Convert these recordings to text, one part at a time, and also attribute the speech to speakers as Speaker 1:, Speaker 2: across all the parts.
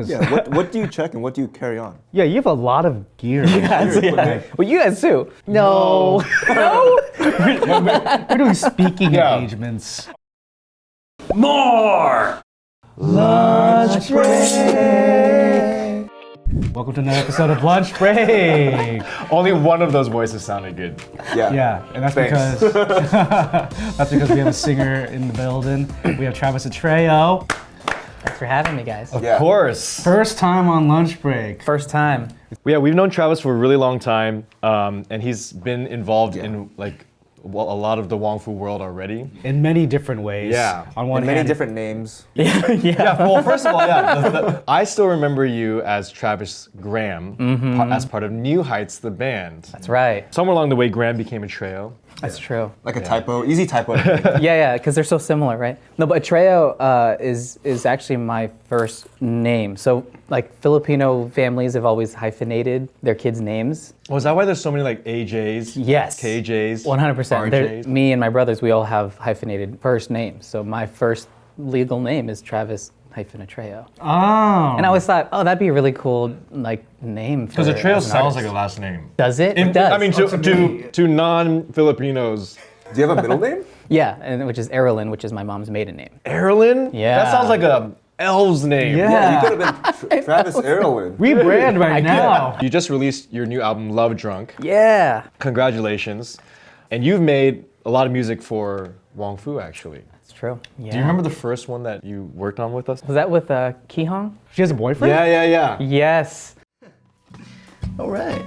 Speaker 1: Yeah, what do you check and what do you carry on?
Speaker 2: Yeah, you have a lot of gear.
Speaker 3: Yeah. Well, you guys too.
Speaker 2: No.
Speaker 3: No?
Speaker 2: We're doing speaking engagements.
Speaker 4: More!
Speaker 2: Lunch break. Welcome to another episode of Lunch Break.
Speaker 4: Only one of those voices sounded good.
Speaker 2: Yeah, and that's
Speaker 1: Thanks.
Speaker 2: because we have a singer in the building. We have Travis Atreo.
Speaker 3: Thanks for having me, guys.
Speaker 4: Of course.
Speaker 2: First time on Lunch Break.
Speaker 3: First time.
Speaker 4: Yeah, we've known Travis for a really long time, and he's been involved in a lot of the Wong Fu world already.
Speaker 2: In many different ways.
Speaker 4: Yeah.
Speaker 2: On one
Speaker 1: And many
Speaker 2: hand,
Speaker 1: different names.
Speaker 4: Yeah, well, first of all, I still remember you as Travis Graham, as part of New Heights, the band.
Speaker 3: That's right.
Speaker 4: Somewhere along the way, Graham became Atreo.
Speaker 3: That's true.
Speaker 1: Like a typo, easy typo.
Speaker 3: Yeah, because they're so similar, right? No, but Atreo is actually my first name. So, like, Filipino families have always hyphenated their kids' names.
Speaker 4: Oh, is that why there's so many like AJs?
Speaker 3: Yes.
Speaker 4: KJs?
Speaker 3: 100%.
Speaker 4: RJs?
Speaker 3: Me and my brothers, we all have hyphenated first names. So my first legal name is Travis Atreo.
Speaker 2: Oh.
Speaker 3: And I always thought, oh, that'd be a really cool name.
Speaker 4: Because Atreo sounds like a last name.
Speaker 3: Does it? It does.
Speaker 4: I mean, to non-Filipinos.
Speaker 1: Do you have a middle name?
Speaker 3: Yeah, and which is Erilyn, which is my mom's maiden name.
Speaker 4: Erilyn?
Speaker 3: Yeah.
Speaker 4: That sounds like a elf's name.
Speaker 2: Yeah.
Speaker 1: You could have been Travis Erlin.
Speaker 2: Rebrand right now.
Speaker 4: You just released your new album, Love Drunk.
Speaker 3: Yeah.
Speaker 4: Congratulations. And you've made a lot of music for Wong Fu, actually.
Speaker 3: It's true. Yeah.
Speaker 4: Do you remember the first one that you worked on with us?
Speaker 3: Was that with Ki Hong?
Speaker 2: She has a boyfriend?
Speaker 4: Yeah.
Speaker 3: Yes.
Speaker 4: All right.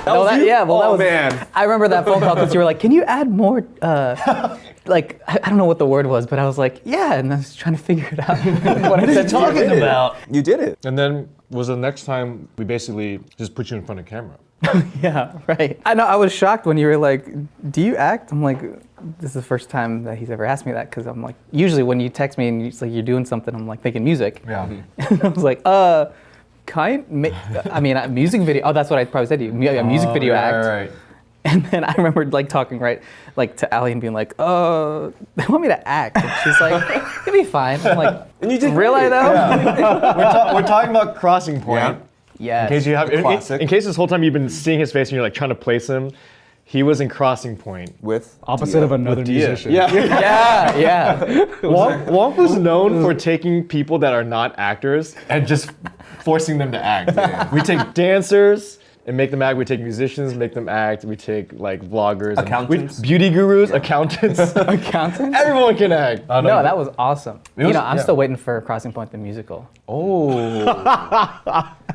Speaker 1: That was you?
Speaker 3: that
Speaker 1: Oh,
Speaker 3: was.
Speaker 1: man.
Speaker 3: I remember that phone call because you were like, "Can you add more?" Like I don't know what the word was, but I was like, "Yeah," and I was trying to figure it out. What are you
Speaker 2: talking about?
Speaker 1: You did it.
Speaker 4: And then was the next time we basically just put you in front of camera.
Speaker 3: Yeah, right. I know. I was shocked when you were like, "Do you act?" I'm like, "This is the first time that he's ever asked me that." Because I'm like, usually when you text me and it's like you're doing something, I'm like thinking music.
Speaker 4: Yeah.
Speaker 3: And I was like, a music video. Oh, that's what I probably said to you. A music video act.
Speaker 4: Right.
Speaker 3: And then I remember like talking to Ali and being like, they want me to act. And she's like, it'll be fine. I'm like,
Speaker 1: And you did
Speaker 3: really
Speaker 1: great.
Speaker 3: though?
Speaker 4: Yeah. We're talking about Crossing Point.
Speaker 3: Yes.
Speaker 4: In case you have,
Speaker 1: Classic.
Speaker 4: in case this whole time you've been seeing his face and you're like trying to place him, he was in Crossing Point.
Speaker 1: With
Speaker 2: Opposite of another
Speaker 4: Dia.
Speaker 2: musician.
Speaker 3: Yeah.
Speaker 4: Wong Fu's known for taking people that are not actors and just forcing them to act. We take dancers and make them act. We take musicians, make them act. We take like vloggers,
Speaker 1: Accountants.
Speaker 4: beauty gurus, accountants.
Speaker 3: Accountants?
Speaker 4: Everyone can act.
Speaker 3: No, that was awesome. I'm still waiting for Crossing Point the musical.
Speaker 4: Oh.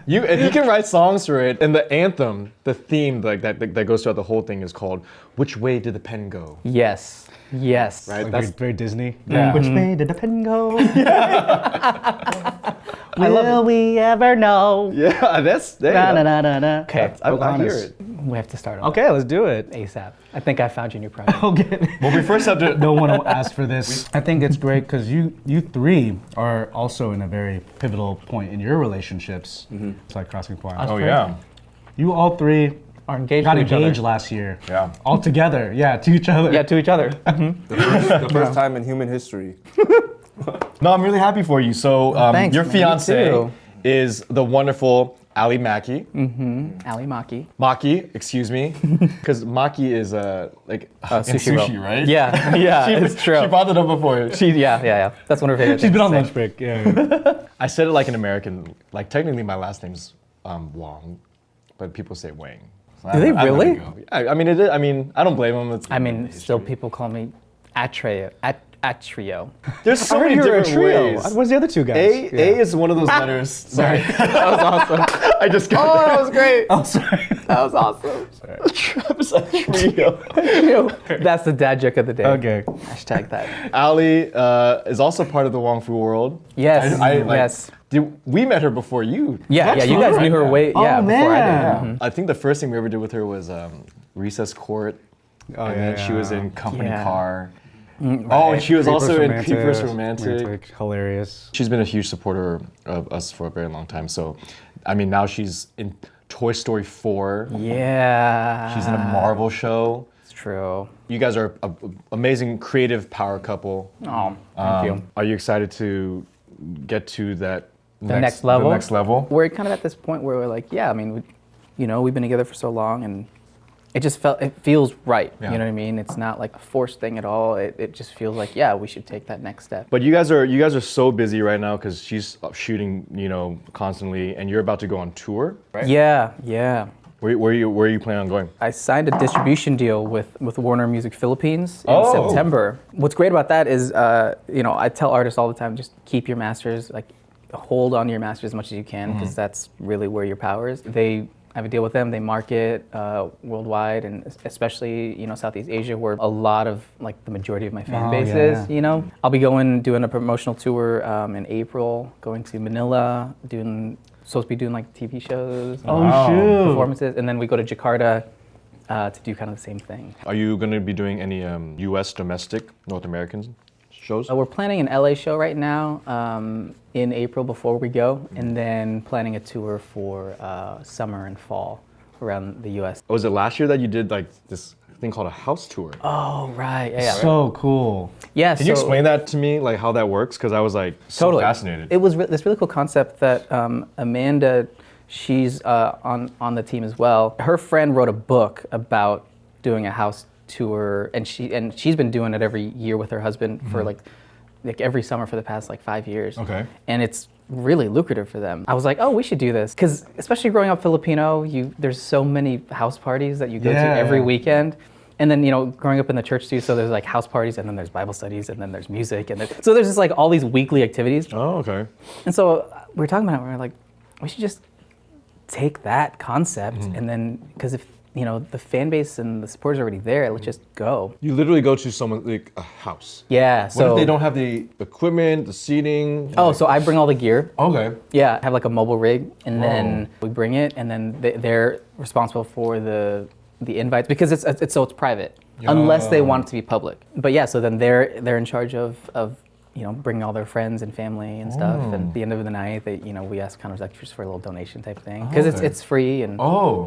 Speaker 4: If you can write songs for it, and the anthem, the theme like that goes throughout the whole thing is called "Which Way Did the Pen Go?"
Speaker 3: Yes.
Speaker 4: Right?
Speaker 2: Like
Speaker 4: That's
Speaker 2: very Disney.
Speaker 3: Yeah.
Speaker 2: Which way did the pen go? Will we ever know?
Speaker 4: yeah. That's
Speaker 3: Okay,
Speaker 4: I hear it.
Speaker 3: we have to start on
Speaker 2: Okay, let's do it.
Speaker 3: ASAP. I think I found your new project.
Speaker 2: Okay.
Speaker 4: Well, we first have to.
Speaker 2: No one will ask for this. I think it's great because you three are also in a very pivotal point in your relationships. It's like Crossing Point.
Speaker 4: Oh yeah.
Speaker 2: You all three
Speaker 3: Are engaged
Speaker 2: got
Speaker 3: to each other.
Speaker 2: engaged last year.
Speaker 4: Yeah.
Speaker 2: All together. Yeah, to each other.
Speaker 3: Yeah, to each other.
Speaker 1: the first time in human history.
Speaker 4: No, I'm really happy for you. So
Speaker 3: Thanks,
Speaker 4: your
Speaker 3: man. Me
Speaker 4: fiance
Speaker 3: too.
Speaker 4: is the wonderful Ali Maki.
Speaker 3: Ali Maki.
Speaker 4: Maki, excuse me, because Maki is like in sushi,
Speaker 3: roll.
Speaker 4: right?
Speaker 3: Yeah, it's true.
Speaker 4: She brought it up before.
Speaker 3: Yeah. That's one of her favorite
Speaker 2: She's
Speaker 3: things
Speaker 2: been on
Speaker 3: to say.
Speaker 2: lunch break. Yeah.
Speaker 4: I said it like an American. Like technically, my last name's Wong, but people say Wang. So
Speaker 3: Do they
Speaker 4: I let
Speaker 3: really?
Speaker 4: it go. I mean, it is. I mean, I don't blame them. It's
Speaker 3: Still people call me Atreo. Atreo.
Speaker 4: There's so
Speaker 2: I heard
Speaker 4: many
Speaker 2: you were a
Speaker 4: different
Speaker 2: trio.
Speaker 4: ways.
Speaker 2: What's the other two guys?
Speaker 4: A is one of those letters. Sorry,
Speaker 3: That was awesome.
Speaker 4: I just got
Speaker 3: Oh, that was great.
Speaker 2: Oh, sorry.
Speaker 3: That was awesome.
Speaker 4: Travis Atreo.
Speaker 3: That's the dad joke of the day.
Speaker 2: Okay.
Speaker 3: Hashtag that.
Speaker 4: Ali is also part of the Wong Fu world.
Speaker 3: Yes.
Speaker 4: Yes. We met her before you.
Speaker 3: Yeah, you guys knew her way. Yeah, before I did.
Speaker 4: I think the first thing we ever did with her was Recess Court. And then she was in Company
Speaker 3: Yeah.
Speaker 4: Car. Oh, and she was also in Creepers Romantic.
Speaker 2: Hilarious.
Speaker 4: She's been a huge supporter of us for a very long time. So, I mean, now she's in Toy Story 4.
Speaker 3: Yeah.
Speaker 4: She's in a Marvel show.
Speaker 3: It's true.
Speaker 4: You guys are an amazing creative power couple.
Speaker 3: Oh, thank you.
Speaker 4: Are you excited to get to that
Speaker 3: next level?
Speaker 4: The next level.
Speaker 3: We're kind of at this point where we're like, yeah, I mean, we've been together for so long, and it feels right.
Speaker 4: Yeah.
Speaker 3: You know what I mean? It's not like a forced thing at all. It just feels like, yeah, we should take that next step.
Speaker 4: But you guys are so busy right now because she's shooting, constantly, and you're about to go on tour, right?
Speaker 3: Yeah.
Speaker 4: Where are you planning on going?
Speaker 3: I signed a distribution deal with Warner Music Philippines in
Speaker 4: Oh.
Speaker 3: September. What's great about that is, I tell artists all the time, just keep your masters, like hold on to your masters as much as you can, because that's really where your power is. I have a deal with them. They market worldwide, and especially Southeast Asia, where a lot of like the majority of my fan base is. I'll be doing a promotional tour in April, going to Manila, supposed to be doing like TV shows, performances, and then we go to Jakarta to do kind of the same thing.
Speaker 4: Are you going to be doing any U.S. domestic North American shows?
Speaker 3: We're planning an LA show right now in April before we go, and then planning a tour for summer and fall around the U.S.
Speaker 4: Was it last year that you did like this thing called a house tour?
Speaker 3: Oh, right. Yeah.
Speaker 2: So cool.
Speaker 3: Yeah.
Speaker 4: Can you explain that to me, like how that works? Because I was like so fascinated.
Speaker 3: It was this really cool concept that Amanda, she's on the team as well. Her friend wrote a book about doing a house tour, and she's been doing it every year with her husband for like every summer for the past like 5 years.
Speaker 4: Okay.
Speaker 3: And it's really lucrative for them. I was like, oh, we should do this, because especially growing up Filipino, there's so many house parties that you go to every weekend. And then, growing up in the church too, so there's like house parties, and then there's Bible studies, and then there's music, so there's just like all these weekly activities.
Speaker 4: Oh, okay.
Speaker 3: And so we were talking about it, we were like, we should just take that concept, and then, because if the fan base and the support is already there, let's just go.
Speaker 4: You literally go to someone like a house.
Speaker 3: Yeah.
Speaker 4: What
Speaker 3: So
Speaker 4: if they don't have the equipment, the seating?
Speaker 3: Oh, so I bring all the gear.
Speaker 4: Okay.
Speaker 3: Yeah, I have like a mobile rig, and then we bring it, and then they're responsible for the invites, because it's private, unless they want it to be public. But yeah, so then they're in charge of bringing all their friends and family and stuff. And at the end of the night, we ask kind of like just for a little donation type thing, because it's free, and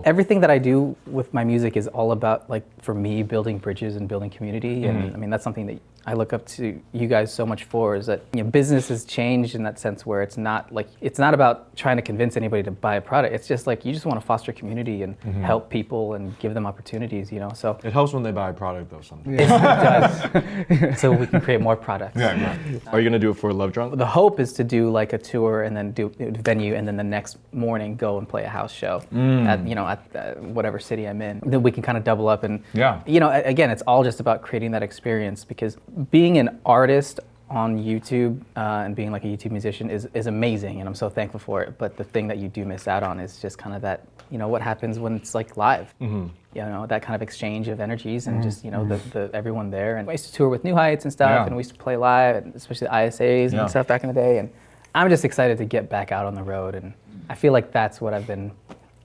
Speaker 3: everything that I do with my music is all about, like, for me, building bridges and building community. And I mean, that's something that I look up to you guys so much for, is that business has changed in that sense, where it's not about trying to convince anybody to buy a product. It's just like you just want to foster community and help people and give them opportunities. So
Speaker 4: it helps when they buy a product though sometimes.
Speaker 3: it does. So we can create more products.
Speaker 4: Yeah. Are you gonna do it for Love Drunk?
Speaker 3: The hope is to do like a tour, and then do a venue, and then the next morning go and play a house show at whatever city I'm in. Then we can kind of double up, and again, it's all just about creating that experience, because being an artist on YouTube and being like a YouTube musician is amazing, and I'm so thankful for it. But the thing that you do miss out on is just kind of that, what happens when it's like live. That kind of exchange of energies, and just the everyone there. And I used to tour with New Heights and stuff, and we used to play live, and especially the ISAs and stuff back in the day. And I'm just excited to get back out on the road, and I feel like that's what I've been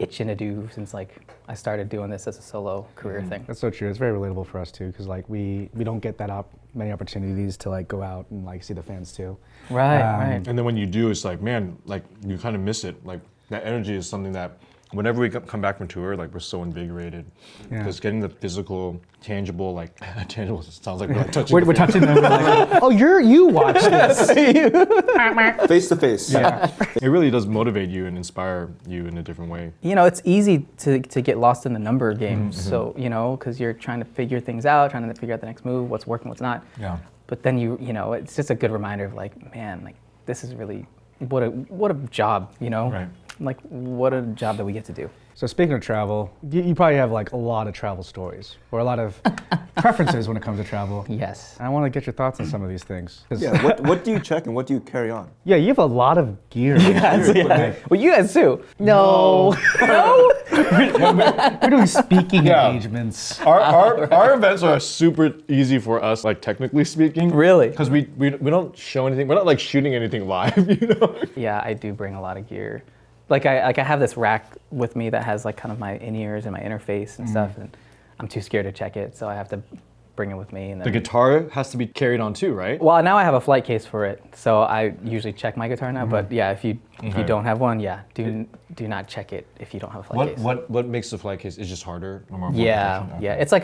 Speaker 3: itching to do since like I started doing this as a solo career thing.
Speaker 2: That's so true. It's very relatable for us too, because like we don't get that many opportunities to like go out and like see the fans too.
Speaker 3: Right.
Speaker 4: And then when you do, it's like, man, like you kind of miss it. Like that energy is something that whenever we come back from tour, like we're so invigorated, because getting the physical, tangible, like tangible sounds like we're like touching.
Speaker 2: We're touching them. We're like, oh, you watch this.
Speaker 1: Face to face.
Speaker 2: Yeah.
Speaker 4: It really does motivate you and inspire you in a different way.
Speaker 3: It's easy to get lost in the number game. So, because you're trying to figure things out, trying to figure out the next move, what's working, what's not.
Speaker 4: Yeah.
Speaker 3: But then it's just a good reminder of like, man, like this is really what a job,
Speaker 4: Right.
Speaker 3: Like what a job that we get to do.
Speaker 2: So speaking of travel, you probably have like a lot of travel stories, or a lot of preferences when it comes to travel.
Speaker 3: Yes.
Speaker 2: I want to get your thoughts on some of these things.
Speaker 1: Yeah. What do you check and what do you carry on?
Speaker 2: Yeah, you have a lot of gear.
Speaker 3: Well, you guys too. No.
Speaker 2: We're doing speaking engagements.
Speaker 4: Our events are super easy for us, like technically speaking.
Speaker 3: Really?
Speaker 4: Because we don't show anything. We're not like shooting anything live,
Speaker 3: Yeah, I do bring a lot of gear. Like I have this rack with me that has like kind of my in-ears and my interface and stuff, and I'm too scared to check it, so I have to bring it with me. And
Speaker 4: The
Speaker 3: then,
Speaker 4: guitar has to be carried on too, right?
Speaker 3: well, now I have a flight case for it, so I usually check my guitar now. But yeah, if you don't have one, do not check it if you don't have a flight case.
Speaker 4: What makes the flight case? It's just harder. Or more
Speaker 3: Yeah,
Speaker 4: protection?
Speaker 3: yeah. It's like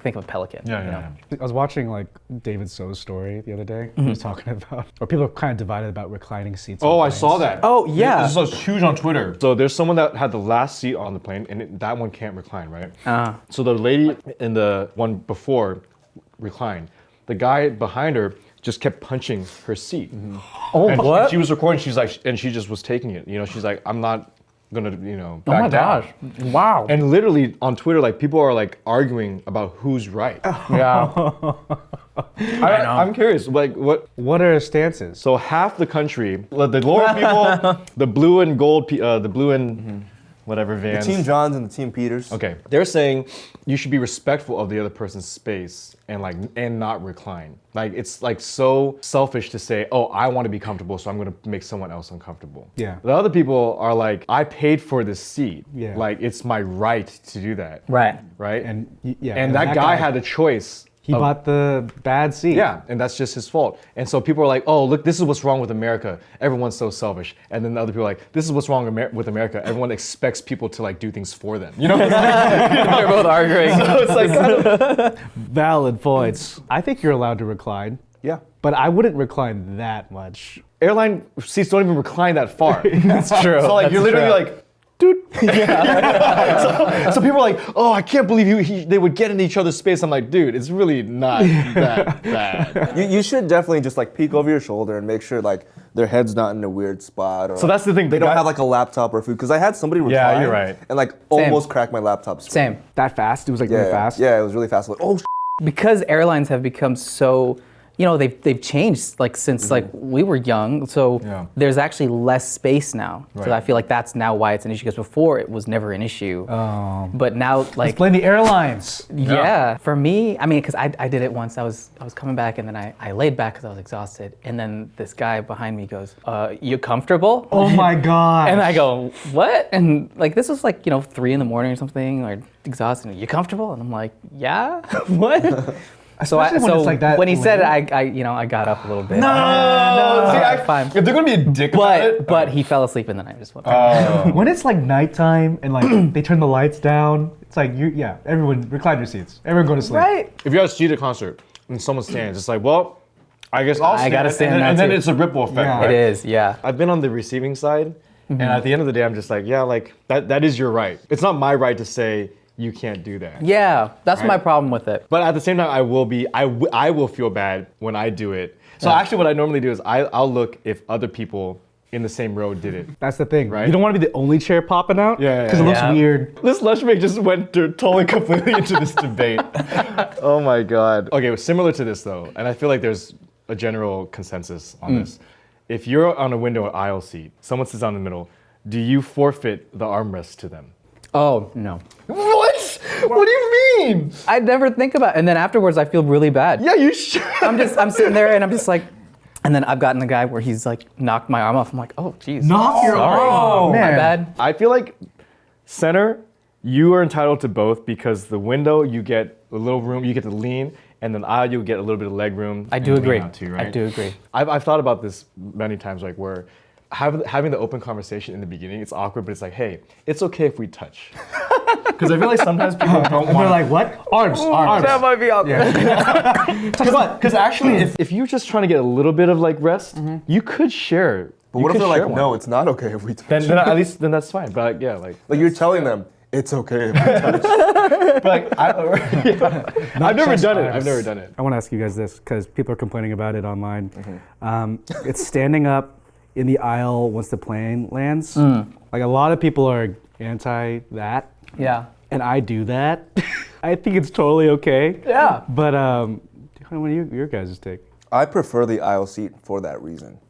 Speaker 3: think of a Pelican.
Speaker 4: Yeah,
Speaker 3: you
Speaker 4: yeah,
Speaker 3: know?
Speaker 4: yeah.
Speaker 2: I was watching like David So's story the other day. He was talking about, or people are kind of divided about reclining seats. on
Speaker 4: Oh, I
Speaker 2: planes.
Speaker 4: saw that.
Speaker 3: Oh, yeah.
Speaker 4: This was huge on Twitter. So there's someone that had the last seat on the plane, and that one can't recline, right? So the lady in the one before reclined. The guy behind her just kept punching her seat.
Speaker 3: Oh,
Speaker 4: And
Speaker 3: what?
Speaker 4: She was recording. She's like, and she just was taking it. You know, she's like, I'm not gonna,
Speaker 3: Oh
Speaker 4: back
Speaker 3: my
Speaker 4: down.
Speaker 3: gosh! Wow.
Speaker 4: And literally on Twitter, like people are like arguing about who's right.
Speaker 3: Yeah.
Speaker 4: I'm curious, like what?
Speaker 2: What are stances?
Speaker 4: So half the country, the lower people, the blue and gold, the blue and whatever vans.
Speaker 1: Team Johns and the Team Peters.
Speaker 4: Okay, they're saying you should be respectful of the other person's space and not recline. Like it's like so selfish to say, oh, I want to be comfortable, so I'm going to make someone else uncomfortable.
Speaker 2: Yeah.
Speaker 4: The other people are like, I paid for this seat.
Speaker 2: Yeah.
Speaker 4: Like it's my right to do that.
Speaker 3: Right.
Speaker 4: Right.
Speaker 2: And
Speaker 4: that guy had a choice.
Speaker 2: He bought the bad seat.
Speaker 4: Yeah, and that's just his fault. And so people are like, oh, look, this is what's wrong with America. Everyone's so selfish. And then the other people are like, this is what's wrong with America. Everyone expects people to like do things for them. You know?
Speaker 3: They're both arguing.
Speaker 4: So it's like kind of,
Speaker 2: Valid points. I think you're allowed to recline,
Speaker 1: Yeah.
Speaker 2: but I wouldn't recline that much.
Speaker 4: airline seats don't even recline that far.
Speaker 3: That's true.
Speaker 4: So like
Speaker 3: That's
Speaker 4: you're literally
Speaker 3: true.
Speaker 4: like, dude. so people are like, oh, I can't believe they would get in each other's space. I'm like, dude, it's really not that bad.
Speaker 1: You should definitely just like peek over your shoulder and make sure like their head's not in a weird spot. Or
Speaker 4: So that's the thing.
Speaker 1: they don't have like a laptop or food. Because I had somebody recline
Speaker 4: Yeah, you're right.
Speaker 1: and like almost cracked my laptop screen.
Speaker 3: Same.
Speaker 2: That fast? It was like
Speaker 1: Yeah,
Speaker 2: really fast?
Speaker 1: Yeah, it was really fast. Like, oh,
Speaker 3: Because airlines have become so, they've changed like since like we were young. So
Speaker 4: Yeah.
Speaker 3: there's actually less space now. So
Speaker 4: Right.
Speaker 3: I feel like that's now why it's an issue. Because before it was never an issue. But now like
Speaker 2: Let's blame the airlines.
Speaker 3: yeah, for me, I mean, because I did it once. I was coming back and then I laid back because I was exhausted. And then this guy behind me goes, "You comfortable?"
Speaker 2: Oh my God.
Speaker 3: And I go, "What?" And like this was like 3 in the morning or something, or exhausted. And, you comfortable? And I'm like, "Yeah." What?
Speaker 2: Especially when it's like that
Speaker 3: when he said it,
Speaker 2: late.
Speaker 3: I got up a little bit.
Speaker 4: No, see,
Speaker 3: fine.
Speaker 4: if they're gonna be a dick about it,
Speaker 3: But he fell asleep and then I just went. back.
Speaker 2: When it's like nighttime and like they turn the lights down, it's like everyone recline your seats. Everyone go to sleep.
Speaker 3: Right.
Speaker 4: if you're at a theater concert and someone stands, it's like, well, I guess I'll stand.
Speaker 3: gotta stand
Speaker 4: and
Speaker 3: now,
Speaker 4: then
Speaker 3: too.
Speaker 4: it's a ripple effect.
Speaker 2: Yeah.
Speaker 4: Right?
Speaker 3: It is, yeah.
Speaker 4: I've been on the receiving side, and at the end of the day, I'm just like, yeah, like that is your right. It's not my right to say you can't do that.
Speaker 3: Yeah, that's my
Speaker 4: Right.
Speaker 3: problem with it.
Speaker 4: But at the same time, I will feel bad when I do it. So actually, what I normally do is I'll look if other people in the same row did it.
Speaker 2: That's the thing.
Speaker 4: Right.
Speaker 2: You don't want to be the only chair popping out.
Speaker 4: Yeah,
Speaker 2: Because it looks
Speaker 3: yeah.
Speaker 2: weird.
Speaker 4: This lunch break just went totally completely into this debate. Oh my god. Okay, well, similar to this though, and I feel like there's a general consensus on this. If you're on a window or aisle seat, someone sits down in the middle, do you forfeit the armrest to them?
Speaker 3: Oh, no.
Speaker 4: What? What do you mean?
Speaker 3: I never think about it. And then afterwards, I feel really bad.
Speaker 4: Yeah, you should.
Speaker 3: I'm sitting there and I'm just like, and then I've gotten the guy where he's like knocked my arm off. I'm like, oh, geez.
Speaker 2: Knock your
Speaker 3: sorry.
Speaker 2: arm.
Speaker 3: My
Speaker 2: Man.
Speaker 3: bad.
Speaker 4: I feel like center, you are entitled to both because the window, you get a little room, you get to lean, and then aisle, you get a little bit of leg room.
Speaker 3: I
Speaker 4: and
Speaker 3: do
Speaker 4: lean
Speaker 3: agree.
Speaker 4: out too, right?
Speaker 3: I do agree.
Speaker 4: I've thought about this many times, like where having the open conversation in the beginning, it's awkward, but it's like, hey, it's okay if we touch. Because I feel like sometimes people don't
Speaker 2: And
Speaker 4: want
Speaker 2: they're like, what? Arms. Arms.
Speaker 3: That might be awkward.
Speaker 4: Because actually, if you're just trying to get a little bit of like rest, you could share.
Speaker 1: but what if they're like, no, it's not okay if we touch.
Speaker 4: Then at least then that's fine. But like, yeah, like
Speaker 1: Like you're telling them it's okay if we touch.
Speaker 4: but like I've never done it. I've never done it.
Speaker 2: I want to ask you guys this because people are complaining about it online. It's standing up in the aisle once the plane lands. Like a lot of people are anti that,
Speaker 3: Yeah.
Speaker 2: and I do that. I think it's totally okay.
Speaker 3: Yeah.
Speaker 2: But what do your guys' take?
Speaker 1: I prefer the aisle seat for that reason.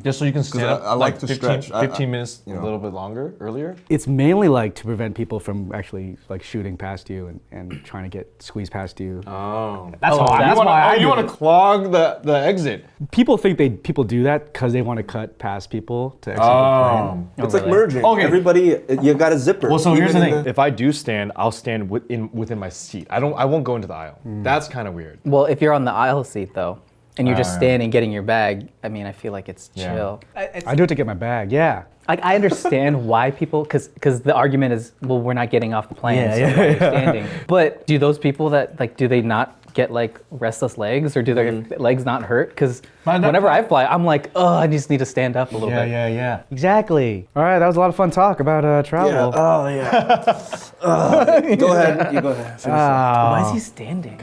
Speaker 4: Just so you can stand up
Speaker 1: I like to
Speaker 4: 15,
Speaker 1: stretch.
Speaker 4: 15 minutes, a little bit longer, earlier.
Speaker 2: It's mainly like to prevent people from actually like shooting past you and trying to get squeezed past you.
Speaker 4: Oh.
Speaker 2: That's
Speaker 4: you want to clog the exit.
Speaker 2: People think people do that because they want to cut past people to exit the plane.
Speaker 1: It's like merging.
Speaker 4: Okay.
Speaker 1: Everybody, you got a zipper.
Speaker 4: Well, so here's the
Speaker 1: Even
Speaker 4: thing.
Speaker 1: in
Speaker 4: If I do stand, I'll stand within my seat. I won't go into the aisle. That's kind of weird.
Speaker 3: Well, if you're on the aisle seat though, and you're just standing getting your bag, I mean, I feel like it's chill.
Speaker 2: I do it to get my bag. Yeah.
Speaker 3: Like I understand why people, because the argument is, well, we're not getting off the plane, so why are you standing? But do those people that like, do they not get like restless legs, or do their legs not hurt? Because whenever I fly, I'm like, oh, I just need to stand up a little bit.
Speaker 2: Yeah. Exactly. All right, that was a lot of fun talk about travel.
Speaker 1: Yeah. Oh yeah. Go ahead. You go ahead.
Speaker 3: Why is he standing?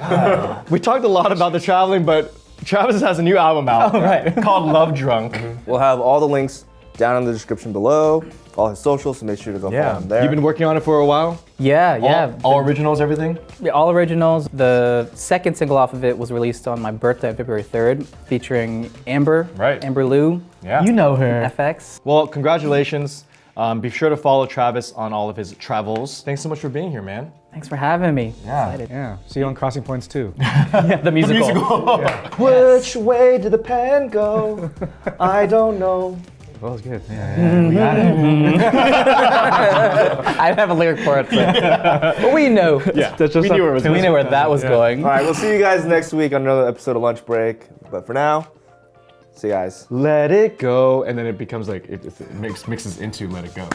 Speaker 4: We talked a lot about the traveling, but Travis has a new album out called Love Drunk.
Speaker 1: We'll have all the links down in the description below, all his socials, so make sure to go follow him there.
Speaker 4: You've been working on it for a while?
Speaker 3: Yeah.
Speaker 4: All originals, everything?
Speaker 3: All originals. The second single off of it was released on my birthday on February 3rd, featuring Amber, Amber Lou,
Speaker 4: Yeah.
Speaker 2: You know her.
Speaker 3: FX.
Speaker 4: Well, congratulations. Be sure to follow Travis on all of his travels. Thanks so much for being here, man.
Speaker 3: Thanks for having me. Excited.
Speaker 2: Yeah. See you on Crossing Points too.
Speaker 3: The musical.
Speaker 1: Which way did the pen go? I don't know.
Speaker 2: That was good. Yeah. We got it.
Speaker 3: I have a lyric for it, but we know.
Speaker 4: Yeah,
Speaker 2: That's just
Speaker 4: we knew where it was
Speaker 3: We knew where that was going.
Speaker 1: All right, we'll see you guys next week on another episode of Lunch Break. But for now, see you guys.
Speaker 4: Let it go, and then it becomes like, it mixes into Let It Go.